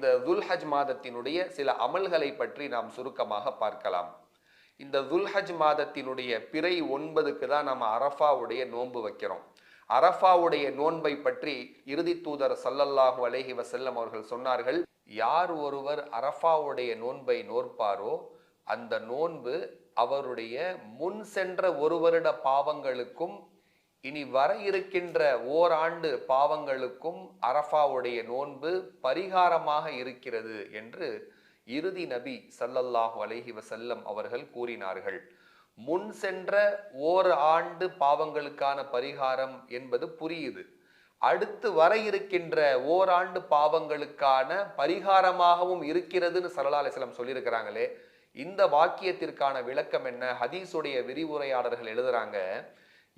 இந்த துல்ஹஜ் மாதத்தினுடைய சில அமல்களை பற்றி நாம் சுருக்கமாக பார்க்கலாம். இந்த துல்ஹஜ் மாதத்தினுடைய பிறை 9க்கு தான் நம்ம அரஃபாவுடைய நோன்பு வைக்கிறோம். அரஃபாவுடைய நோன்பை பற்றி இறுதி தூதர் ஸல்லல்லாஹு அலைஹி வஸல்லம் அவர்கள் சொன்னார்கள், யார் ஒருவர் அரஃபாவுடைய நோன்பை நோற்பாரோ அந்த நோன்பு அவருடைய முன் சென்ற ஒரு வருட பாவங்களுக்கும் இனி வர இருக்கின்ற ஓராண்டு பாவங்களுக்கும் அரஃபாவுடைய நோன்பு பரிகாரமாக இருக்கிறது என்று இறுதி நபி ஸல்லல்லாஹு அலைஹி வஸல்லம் அவர்கள் கூறினார்கள். முன் சென்ற ஓராண்டு பாவங்களுக்கான பரிகாரம் என்பது புரியுது. அடுத்து வர இருக்கின்ற ஓராண்டு பாவங்களுக்கான பரிகாரமாகவும் இருக்கிறதுன்னு ஸல்லல்லாஹு அலைஹி வஸல்லம் சொல்லியிருக்கிறாங்களே, இந்த வாக்கியத்திற்கான விளக்கம் என்ன? ஹதீஸுடைய விரிவுரையாளர்கள் எழுதுறாங்க,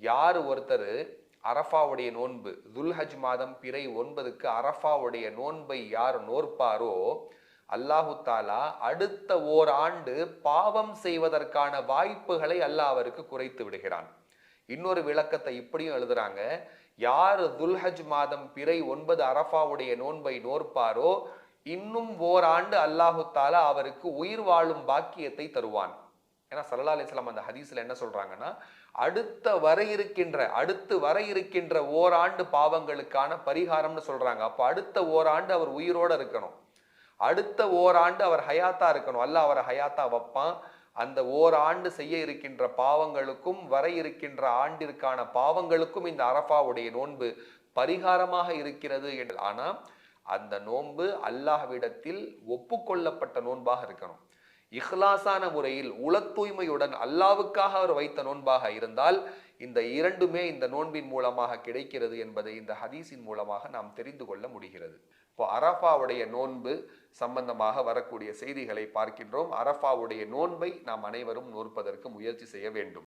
யார் ஒருத்தர் அரஃபாவுடைய நோன்பு துல்ஹஜ் மாதம் பிறை 9க்கு அரஃபாவுடைய நோன்பை யார் நோற்பாரோ அல்லாஹு தாலா அடுத்த ஓராண்டு பாவம் செய்வதற்கான வாய்ப்புகளை அல்லாஹ் அவருக்கு குறைத்து விடுகிறான். இன்னொரு விளக்கத்தை இப்படியும் எழுதுறாங்க, யார் துல்ஹஜ் மாதம் பிறை 9 அரஃபாவுடைய நோன்பை நோற்பாரோ இன்னும் ஓராண்டு அல்லாஹு தாலா அவருக்கு உயிர் வாழும் பாக்கியத்தை தருவான். ஏன்னா ஸல்லல்லாஹு அலைஹி வஸல்லம் அந்த ஹதீஸ்ல என்ன சொல்றாங்கன்னா, அடுத்து வர இருக்கின்ற ஓராண்டு பாவங்களுக்கான பரிகாரம்னு சொல்றாங்க. அப்ப அடுத்த ஓராண்டு அவர் உயிரோட இருக்கணும், அடுத்த ஓராண்டு அவர் ஹயாத்தா இருக்கணும். அல்லாஹ் அவரை ஹயாத்தா வைப்பான். அந்த ஓராண்டு செய்ய இருக்கின்ற பாவங்களுக்கும் வர இருக்கின்ற ஆண்டிற்கான பாவங்களுக்கும் இந்த அரஃபாவுடைய நோன்பு பரிகாரமாக இருக்கிறது என்று. ஆனா அந்த நோன்பு அல்லாஹ்விடத்தில் ஒப்புக்கொள்ளப்பட்ட நோன்பாக இருக்கணும். இஹ்லாசான முறையில் உள தூய்மையுடன் அல்லாவுக்காக அவர் வைத்த நோன்பாக இருந்தால் இந்த இரண்டுமே இந்த நோன்பின் மூலமாக கிடைக்கிறது என்பதை இந்த ஹதீஸின் மூலமாக நாம் தெரிந்து கொள்ள முடிகிறது. இப்போ அரஃபாவுடைய நோன்பு சம்பந்தமாக வரக்கூடிய செய்திகளை பார்க்கின்றோம். அரஃபாவுடைய நோன்பை நாம் அனைவரும் நோற்பதற்கு முயற்சி செய்ய வேண்டும்.